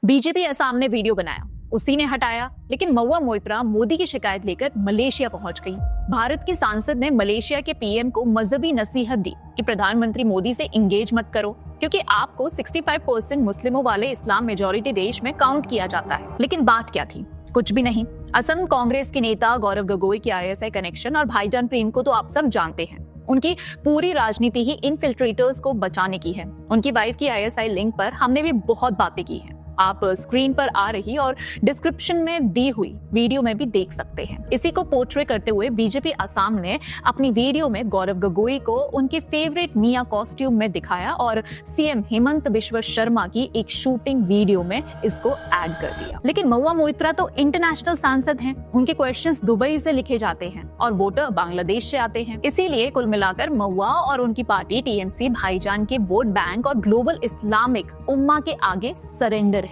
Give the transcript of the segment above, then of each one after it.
BJP Assam ने video बनाया, उसी ने हटाया, लेकिन महुआ मोइत्रा मोदी की शिकायत लेकर मलेशिया पहुंच गई। भारत के सांसद ने मलेशिया के पीएम को मजहबी नसीहत दी कि प्रधानमंत्री मोदी से इंगेज मत करो, क्योंकि आपको 65% मुस्लिमों वाले इस्लाम मेजॉरिटी देश में काउंट किया जाता है। लेकिन बात क्या थी? कुछ भी नहीं। असम कांग्रेस के नेता गौरव गोगोई के आईएसआई कनेक्शन और भाईजान प्रेम को तो आप सब जानते हैं। उनकी पूरी राजनीति ही इनफिल्ट्रेटर्स को बचाने की है। उनकी वाइफ की आईएसआई लिंक पर हमने भी बहुत बातें की हैं। आप स्क्रीन पर आ रही और डिस्क्रिप्शन में दी हुई वीडियो में भी देख सकते हैं। इसी को पोर्ट्रे करते हुए बीजेपी असम ने अपनी वीडियो में गौरव गोगोई को उनके फेवरेट मिया कॉस्ट्यूम में दिखाया और सीएम हेमंत बिश्व शर्मा की एक शूटिंग वीडियो में इसको ऐड कर दिया। लेकिन महुआ मोइत्रा तो इंटरनेशनल सांसद हैं, उनके क्वेश्चंस दुबई से लिखे जाते हैं और वोटर बांग्लादेश से आते हैं। इसीलिए कुल मिलाकर महुआ और उनकी पार्टी टीएमसी भाईजान के वोट बैंक और ग्लोबल इस्लामिक उम्मा के आगे सरेंडर है।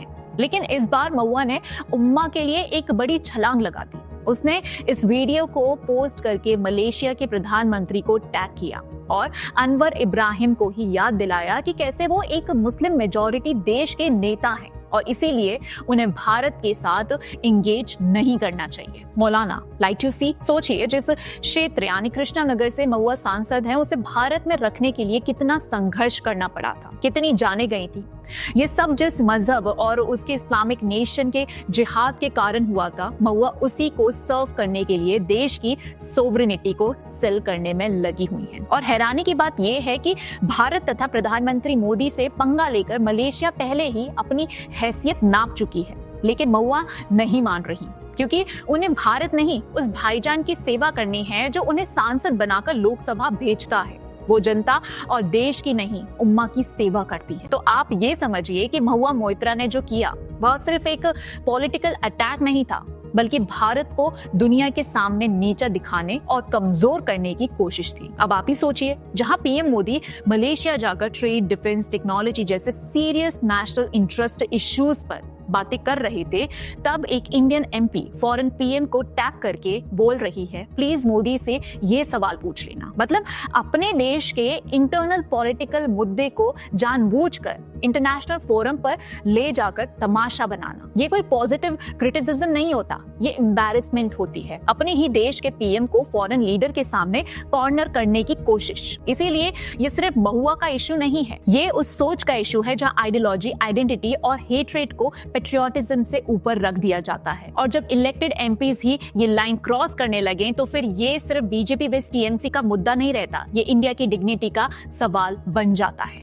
लेकिन इस बार महुआ ने उम्मा के लिए एक बड़ी छलांग लगा दी। उसने इस वीडियो को पोस्ट करके मलेशिया के प्रधानमंत्री को टैग किया और अनवर इब्राहिम को ही याद दिलाया कि कैसे वो एक मुस्लिम मेजॉरिटी देश के नेता हैं और इसीलिए उन्हें भारत के साथ इंगेज नहीं करना चाहिए। मौलाना लाइक यू सी, सोचिए जिस क्षेत्र यानी कृष्णानगर से महुआ सांसद हैं, उसे भारत में रखने के लिए कितना संघर्ष करना पड़ा था, कितनी जाने गई थी। ये सब जिस मजहब और उसके इस्लामिक नेशन के जिहाद के कारण हुआ था, महुआ उसी को सर्व करने के लिए देश की सोवरेनिटी को सेल करने में लगी हुई है। और हैरानी की बात यह है कि भारत तथा प्रधानमंत्री मोदी से पंगा लेकर मलेशिया पहले ही अपनी हैसियत नाप चुकी है, लेकिन महुआ नहीं मान रही, क्योंकि उन्हें भारत नहीं, उस भाईजान की सेवा करनी है जो उन्हें सांसद बनाकर लोकसभा भेजता है। वो जनता और देश की नहीं, उम्मा की सेवा करती है। तो आप ये समझिए कि महुआ मोइत्रा ने जो किया वह सिर्फ एक पॉलिटिकल अटैक नहीं था, बल्कि भारत को दुनिया के सामने नीचा दिखाने और कमजोर करने की कोशिश थी। अब आप ही सोचिए, जहां पीएम मोदी मलेशिया जाकर ट्रेड, डिफेंस, टेक्नोलॉजी जैसे सीरियस नेशनल इंटरेस्ट इश्यूज पर बातें कर रहे थे, तब एक इंडियन एमपी फॉरेन पीएम को टैग करके बोल रही है, प्लीज मोदी से ये सवाल पूछ लेना। मतलब अपने देश के इंटरनल पॉलिटिकल मुद्दे को जानबूझकर इंटरनेशनल फोरम पर ले जाकर तमाशा बनाना, ये कोई पॉजिटिव क्रिटिसिज्म नहीं होता, ये एम्बैरेसमेंट होती है। अपने ही देश के पीएम को फॉरेन लीडर के सामने कॉर्नर करने की कोशिश। इसीलिए ये सिर्फ महुआ का इशू नहीं है, ये उस सोच का इशू है जहां आइडियोलॉजी, आइडेंटिटी और हेट्रेट को पेट्रियोटिज्म से ऊपर रख दिया जाता है। और जब इलेक्टेड एमपीज ही ये लाइन क्रॉस करने लगे, तो फिर ये सिर्फ बीजेपी बेस्ड टीएमसी का मुद्दा नहीं रहता, ये इंडिया की डिग्निटी का सवाल बन जाता है।